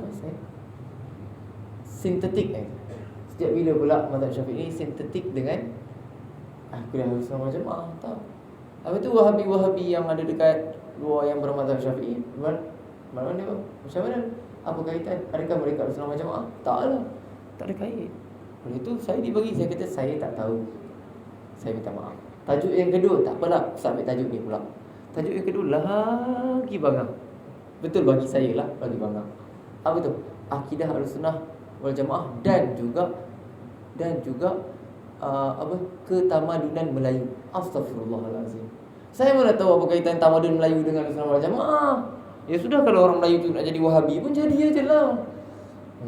Sejak bila pula mazhab Syafi'i ni sintetik dengan akidah Ahlussunnah wal Jamaah? Tak. Apa tu Wahabi-Wahabi yang ada dekat luar yang bermazhab Syafi'i? Mana macam mana? Apa kaitan? Adakah mereka Ahlussunnah wal Jamaah? Taklah. Tak ada kait. Oleh itu saya dibagi, saya kata saya tak tahu. Saya minta maaf. Tajuk yang kedua, tak apalah, saya ambil tajuk ni pula. Tajuk yang kedua lagi bangang. Betul bagi saya lah, lagi bangang. Apa tu? Akidah Ahlussunnah wal Jamaah dan juga ketamadunan Melayu. Astaghfirullahalazim. Saya mana tahu apa kaitan tamadun Melayu dengan Ahlussunnah wal Jamaah. Ya sudah, kalau orang Melayu tu nak jadi Wahabi pun jadi ajalah.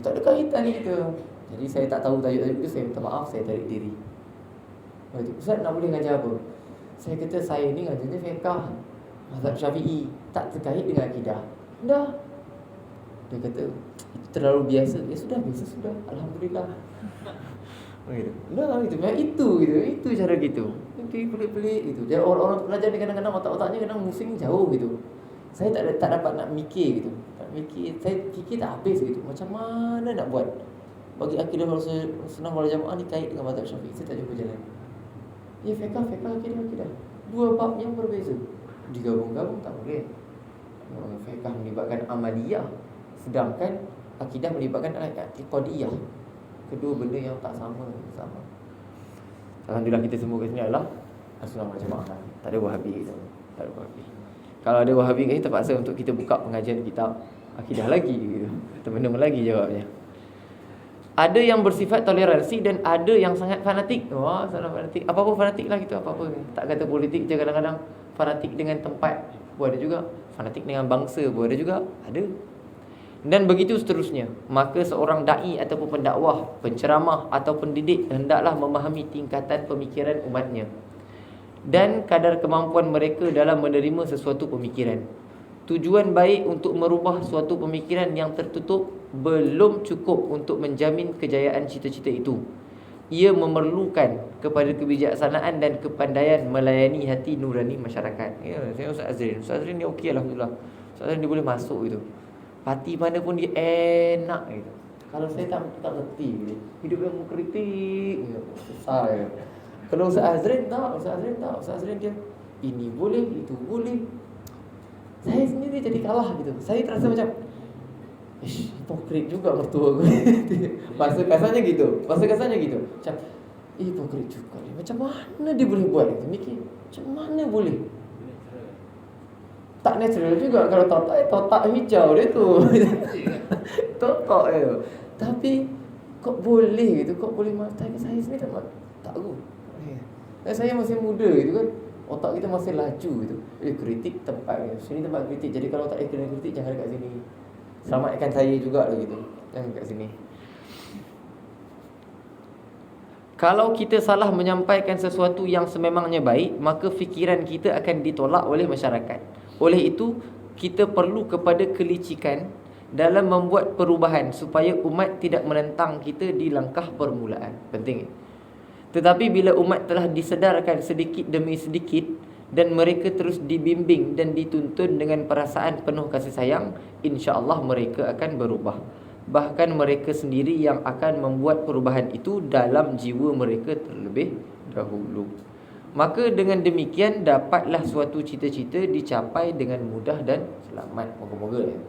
Tak ada kaitan gitu. Jadi saya tak tahu tajuk-tajuk itu, saya minta maaf, saya tarik diri. Ustaz nak boleh ngajar apa? Saya kata saya ni ngajarnya fiqh mazhab Syafi'i, tak terkait dengan akidah. Dah. Dia kata itu terlalu biasa. Ya sudah, biasa sudah. Alhamdulillah. Begitu. Dah itu itu cara gitu. Nanti pelik-pelik gitu. Jadi orang-orang pelajar ni kadang-kadang otak-otaknya kadang musing jauh gitu. Saya tak dapat nak mikir gitu. Tak mikir, saya fikir tak habis gitu. Macam mana nak buat bagi akidah Ahlussunnah wal Jamaah ni kait dengan mazhab Syafi'i? Saya tak jumpa jalan. Ya fiqh akidah. Dua bab yang berbeza. Digabung-gabung tak boleh. Fiqh melibatkan amaliyah, sedangkan akidah melibatkan i'tiqadiyah. Kedua benda yang tak sama. Alhamdulillah kita semua kat sini adalah Ahlussunnah wal Jamaah. Tak ada Wahabi gitu. Tak ada Wahabi. Kalau ada Wahabi kita terpaksa untuk kita buka pengajian kitab akidah lagi gitu. Teman-teman lagi jawabnya. Ada yang bersifat toleransi dan ada yang sangat fanatik. Wah, sangat fanatik. Apa-apa fanatik lah gitu, apa-apa. Tak kata politik je, kadang-kadang fanatik dengan tempat pun ada juga. Fanatik dengan bangsa pun ada juga. Ada. Dan begitu seterusnya. Maka seorang da'i ataupun pendakwah, penceramah atau pendidik hendaklah memahami tingkatan pemikiran umatnya. dan kadar kemampuan mereka dalam menerima sesuatu pemikiran. Tujuan baik untuk merubah suatu pemikiran yang tertutup belum cukup untuk menjamin kejayaan cita-cita itu. Ia memerlukan kepada kebijaksanaan dan kepandaian melayani hati nurani masyarakat. Ya, saya Ustaz Azrin. Ustaz Azrin ni okey, alhamdulillah. Ustaz Azrin dia boleh masuk gitu. Parti mana pun dia enak gitu. Kalau saya tak reti gitu. Hidup yang mengkritik gitu. Susah ya. Kalau Ustaz Azrin tak, Ustaz Azrin dia ini boleh, itu boleh. Saya sendiri jadi kalah gitu. Saya terasa macam hipokrit juga mertua gue. Bahasa kasarnya gitu. Macam hipokrit juga ni. Macam mana dia boleh buat itu? Mikir, macam mana boleh? Tak natural juga. Kalau totak hijau dia tu. Totak dia. Tapi kok boleh gitu? Kok boleh mata saya sendiri tak tahu. Saya masih muda gitu kan. Otak kita masih laju gitu. Kritik tempat ni. Sini tempat kritik. Jadi kalau tak kena kritik, jangan dekat sini. Selamatkan saya juga lah gitu. Jangan dekat sini. Kalau kita salah menyampaikan sesuatu yang sememangnya baik, maka fikiran kita akan ditolak oleh masyarakat. Oleh itu, kita perlu kepada kelicikan dalam membuat perubahan supaya umat tidak menentang kita di langkah permulaan. Penting. Tetapi bila umat telah disedarkan sedikit demi sedikit dan mereka terus dibimbing dan dituntun dengan perasaan penuh kasih sayang, insya-Allah mereka akan berubah. Bahkan mereka sendiri yang akan membuat perubahan itu dalam jiwa mereka terlebih dahulu. Maka dengan demikian dapatlah suatu cita-cita dicapai dengan mudah dan selamat. Moga-moga ya.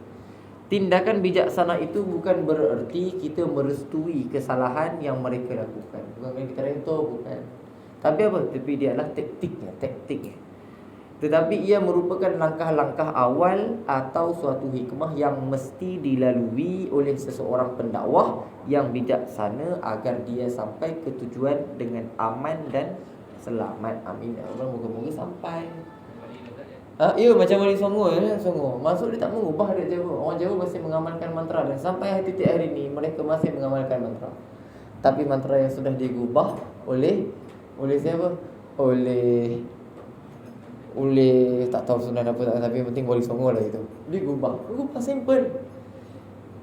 Tindakan bijaksana itu bukan bererti kita merestui kesalahan yang mereka lakukan. Bukan kita rento, bukan. Tapi apa? Tapi dia adalah taktiknya. Tetapi ia merupakan langkah-langkah awal atau suatu hikmah yang mesti dilalui oleh seseorang pendakwah yang bijaksana agar dia sampai ke tujuan dengan aman dan selamat. Amin. Allah, moga-moga sampai. Ya, macam Wali Songo ya, Songo. Maksud dia tak mengubah dia Jawa. Orang Jawa masih mengamalkan mantra dan sampai titik hari ini mereka masih mengamalkan mantra. Tapi mantra yang sudah digubah oleh siapa? Oleh tak tahu sudah apa tak, tapi yang penting Wali Songo lah itu. Digubah simple.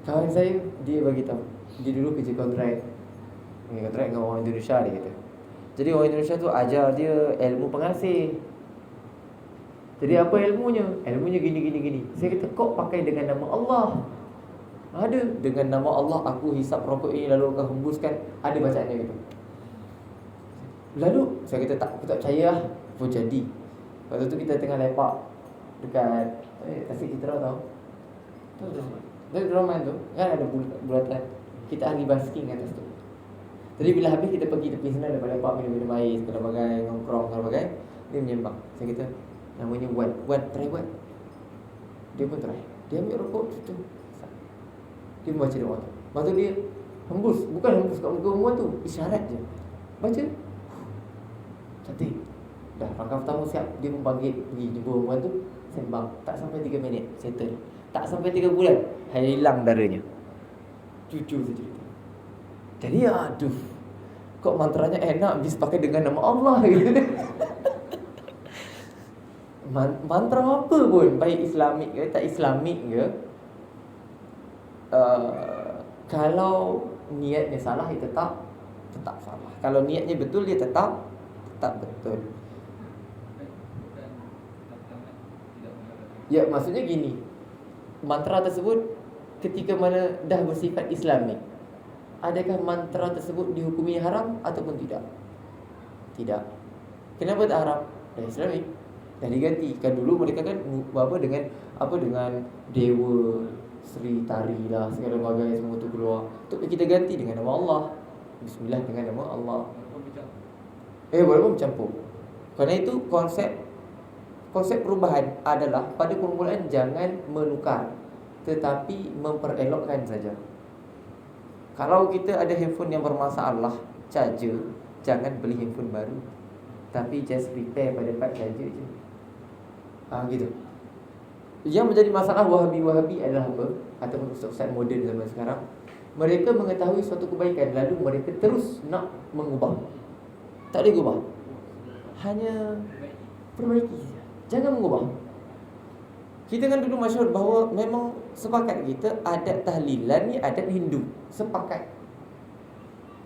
Kawan saya dia bagi tahu. Dia dulu kerja kontrak. Kontrak dengan orang Indonesia dia kata. Jadi orang Indonesia tu ajar dia ilmu pengasih. Jadi apa ilmunya? Ilmunya gini. Saya kata kau pakai dengan nama Allah. Ada dengan nama Allah aku hisap rokok ini lalu kau hembuskan. Ada bacaannya gitu. Lalu saya kata aku tak percaya lah. Apa jadi? Waktu tu kita tengah lepak dekat Tasik Citra tau. Dari Roman tu kan ada bulatan. Kita ahli basking atas tu. Jadi bila habis kita pergi tepi sana lepak minum air, segala bagai, ngongkrong segala bagai. Dia menyembang. Saya kata namanya Wan, try buat. Dia pun try. Dia ambil rokok tu. Dia membaca doa tu. Lepas tu dia hembus. Bukan hembus kat muka perempuan tu, isyarat je. Baca. Cantik. Dah langkah pertama siap. Dia pun bangkit pergi jumpa perempuan tu, sembang. Tak sampai 3 minit settle. Tak sampai 3 bulan hilang darahnya. Cucu saja. Jadi aduh, kok mantranya enak bis pakai dengan nama Allah gitu. Mantra apa pun, baik Islamik ke tak Islamik ke, kalau niatnya salah, dia tetap salah. Kalau niatnya betul, dia tetap betul. Ya, maksudnya gini, mantra tersebut ketika mana dah bersifat Islamik, adakah mantra tersebut dihukumi haram ataupun tidak? Tidak. Kenapa tak haram? Dah Islamik, dah diganti. Kan dulu mereka kan dengan dewa Sri Tari lah, segala bagai semua tu keluar. Tu kita ganti dengan nama Allah. Bismillah dengan nama Allah. Walaupun bercampur. Kerana itu konsep perubahan adalah pada permulaan jangan menukar, tetapi memperelokkan saja. Kalau kita ada handphone yang bermasalah, charger, jangan beli handphone baru, tapi just repair pada part charger je. Gitu. Yang menjadi masalah Wahabi adalah apa? Ataupun ustaz-ustaz moden zaman sekarang, mereka mengetahui suatu kebaikan lalu mereka terus nak mengubah. Tak boleh ubah. hanya perbaiki saja, jangan mengubah. Kita kan dulu masyhur bahawa memang sepakat kita adat tahlilan ni adat Hindu, sepakat.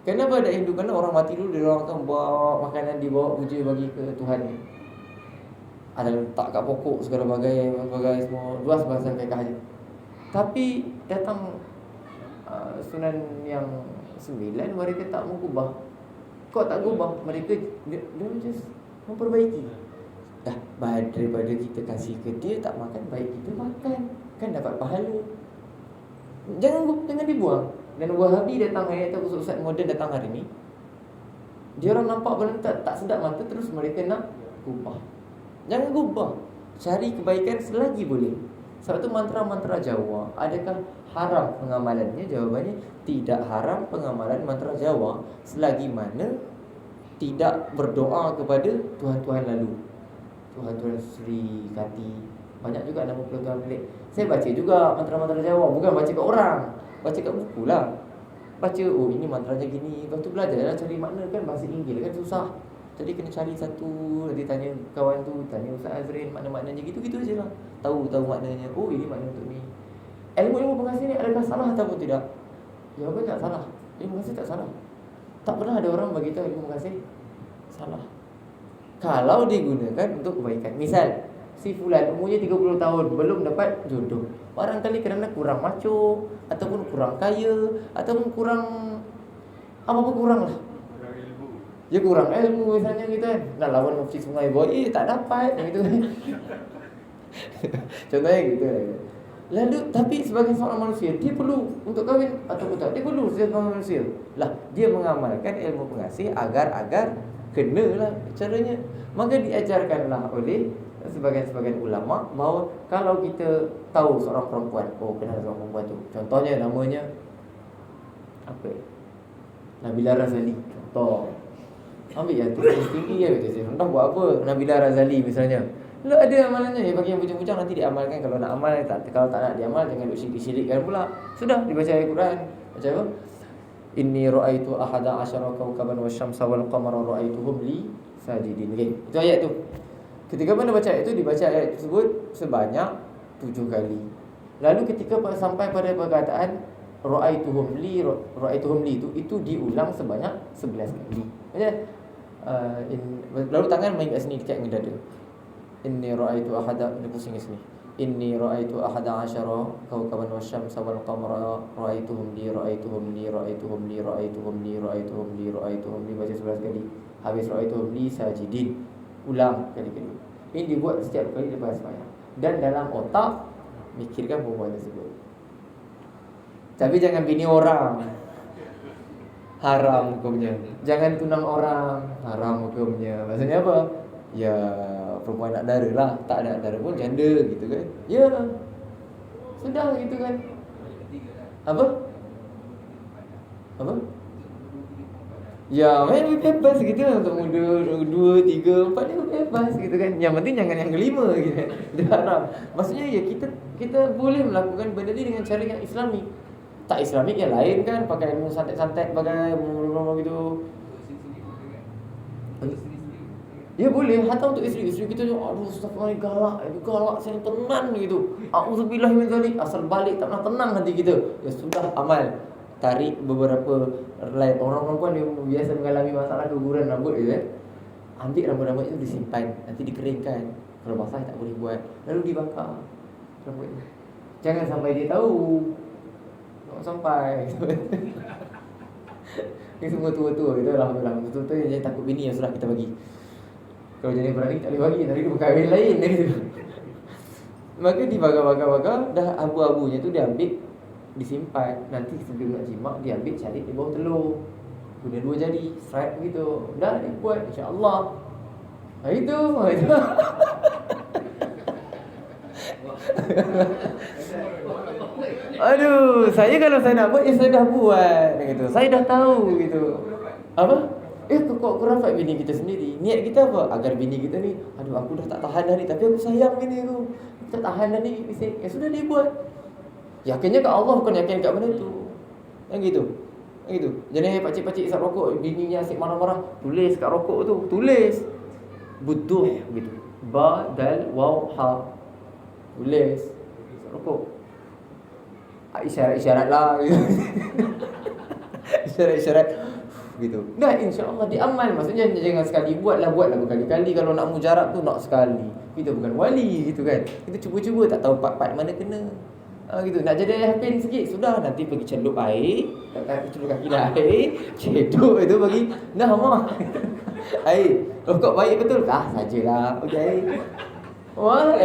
Kenapa adat Hindu? Kerana orang mati dulu dia orang akan bawa makanan, dibawa puja bagi ke Tuhan. Ada letak kat pokok segala bagai semua, luas bahasa kekah je. Tapi datang Sunan yang 9, mereka tak mengubah. Kau tak ubah, mereka dia just memperbaiki. Dah, daripada kita kasih ke dia tak makan, baik kita makan, kan dapat pahala. Jangan dibuang. Dan Wahabi datang hari ni, atau ustaz moden datang hari ni, dia orang nampak benda tak sedap mata, terus mereka nak ubah. Jangan ubah. Cari kebaikan selagi boleh. Sebab tu mantra-mantra Jawa, adakah haram pengamalannya? Jawabannya tidak haram pengamalan mantra Jawa selagi mana tidak berdoa kepada Tuhan-Tuhan lalu. Tuhan-Tuhan Sri Kati, banyak juga nama Tuhan pelik. Saya baca juga mantra-mantra Jawa, bukan baca kat orang, baca kat buku lah. Baca, oh ini mantranya gini. Lepas tu belajar lah cari makna, kan bahasa Inggeris kan susah. Jadi kena cari satu, nanti tanya kawan tu, tanya Ustaz Azrin makna-maknanya, gitu-gitu je lah. Tahu maknanya, oh ini makna untuk ni. Ilmu-ilmu pengasih ni adakah salah ataupun tidak? Jawapan tak salah. Ilmu pengasih tak salah. Tak pernah ada orang bagi tahu ilmu pengasih salah kalau digunakan untuk kebaikan. Misal, si fulan umurnya 30 tahun belum dapat jodoh, barangkali kerana kurang macho, ataupun kurang kaya, ataupun kurang apa-apa, kurang lah. Dia kurang ilmu misalnya gitu kan. Nak lawan mufti Sungai Boy, tak dapat gitu kan. Contohnya gitu kan. Lalu tapi sebagai seorang manusia, dia perlu untuk kahwin ataupun tak, dia perlu sebagai manusia. Lah, dia mengamalkan ilmu pengasih agar kenalah caranya. Maka diajarkanlah oleh sebagian ulama bahawa kalau kita tahu seorang perempuan, oh kenal seorang perempuan tu, contohnya namanya apa? Nabila Razali. Contoh. Ambil yang tinggi ya, betul. Entah buat apa, Nabila Razali misalnya. Lalu ada amalannya, bagi yang bujang-bujang nanti diamalkan. Kalau nak amal, kalau tak nak diamal, jangan disyirik-syirikkan pula. Sudah dibaca ayat Quran. Baca apa? Inni ra'aitu ahada asyara kawkaban wasyamsa wal qamara ra'aituhum li sajidin. Okay, itu ayat tu. Ketika mana baca ayat itu, dibaca ayat tersebut sebanyak 7 kali. Lalu ketika sampai pada perkataan ra'aituhum li itu diulang sebanyak 11 kali. Lalu tangan main kat sini dekat dengan dada. Inni ra'aitu ahada, dia pusing kat sini. Inni ra'aitu ahada asyara kawkaban wasyamsa wal qamara ra'aituhum li baca 11 kali. Habis ra'aituhum li sajidin, ulang kali kedua. Ini dibuat setiap kali lepas sembahyang. Dan dalam otak mikirkan perbuatan tersebut. Tapi jangan bini orang, haram hukumnya. Jangan tunang orang, haram hukumnya. Maksudnya apa? Ya, perempuan nak dara lah, tak ada dara pun janda gitu kan. Ya, sudah gitu kan. Apa? Ya, main bebas gitu lah. Untuk muda 2, 3, 4 ni bebas gitu kan. Yang penting jangan yang kelima gitu kan. Dia haram. Maksudnya ya kita boleh melakukan benda ni dengan cara yang islami. Tak islamik yang lain kan, pakai ilmu santet-santet bagai gitu. Ya boleh, hatta untuk isteri kita tu, aduh astagfirullah, galak saya tenang gitu. Auzubillah min zalik, asal balik tak pernah tenang hati kita. Ya sudah, amal. Tarik beberapa lain orang perempuan yang biasa mengalami masalah keguguran rambut gitu kan. Ambil rambut-rambut itu disimpan, nanti dikeringkan. Kalau basah tak boleh buat. Lalu dibakar rambut itu. Jangan sampai dia tahu. Jangan sampai. Ini semua tua-tua gitu lah. Tua-tua yang jadi takut bini yang sudah kita bagi. Kalau jadi berani tak boleh bagi, nanti dia berkahwin lain gitu. Maka dibakar-bakar, dah abu-abunya tu dia ambil, disimpan. Nanti sebelum nak jimat, dia ambil cari di bawah telur. Guna 2 jari, strike begitu. Dah dia buat, insya-Allah. Itu. Aduh, saya kalau saya nak buat, saya dah buat gitu. Saya dah tahu gitu. Apa? Kok kurang fight bini kita sendiri. Niat kita apa? Agar bini kita ni, aduh aku dah tak tahan dah ni, tapi aku sayang bini aku. Aku tak tahan dah ni. Ya sudah dia buat. Yakinnya kat Allah, bukan yakin kat mana tu. Yang gitu. Yang gitu. Jangan pakcik-pakcik isap rokok, bininya asyik marah-marah, tulis kat rokok tu, tulis. Butuh gitu. Ba, dal, waw, ha. Tulis. Rukuk. Isyarat-isyarat lah gitu. Isyarat-isyarat gitu. Dah insya-Allah diamal. Maksudnya jangan sekali buatlah berkali-kali. Kalau nak mujarab tu nak sekali. Kita bukan wali gitu kan. Kita cuba-cuba tak tahu part-part mana kena. Gitu. Nak jadi hafiz sikit sudah, nanti pergi celup air, celup kaki dah air, ceduk itu bagi mah. Air. Rokok baik betul kah? Sajalah. Okey. Wah,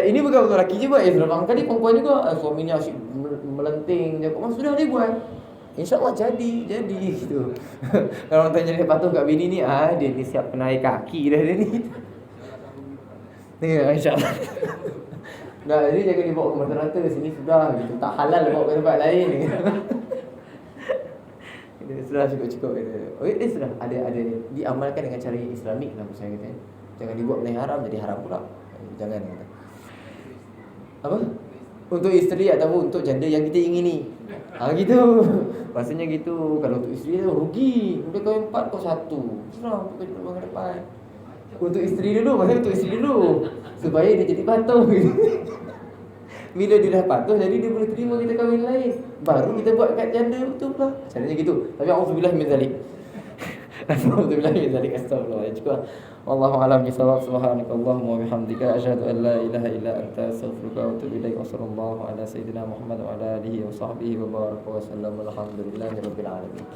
ini bukan untuk lelaki je buat. Berapa kali perempuan juga suaminya asyik melenting je. Sudah dia buat. InsyaAllah jadi gitu. Kalau orang tanya dia patuh kat bini ni, dia ni siap kena air kaki dah dia ni. Ya, insyaAllah. Nah, jadi jangan dibawa ke rata-rata. Sini sudah gitu. Tak halal bawa ke tempat lain gitu. Sudah cukup-cukup gitu. Okay, sudah ada diamalkan dengan cara yang Islamik lah saya kata. Jangan dibuat benda yang haram jadi haram pula. Jangan kata. Apa? Untuk isteri ataupun untuk janda yang kita ingini. Gitu. Maksudnya gitu. Kalau untuk isteri tu rugi. Dia kau 4 kau 1. Sudah untuk ke depan. Untuk isteri dulu, maksudnya untuk isteri dulu supaya dia jadi patuh. Bila dia dah patuh, jadi dia boleh terima kita kahwin lain. Baru kita buat kat janda betul lah. Caranya gitu. Tapi auzubillah min zalik. Auzubillah min zalik. Astagfirullah. Cukup. Wallahu a'lam bishawab. Subhanakallahumma wa bihamdika asyhadu an la ilaha illa anta astaghfiruka wa atubu ilaik. Wassallallahu ala sayyidina Muhammad wa ala alihi wa sahbihi wa baraka wa sallam. Alhamdulillahirabbil alamin.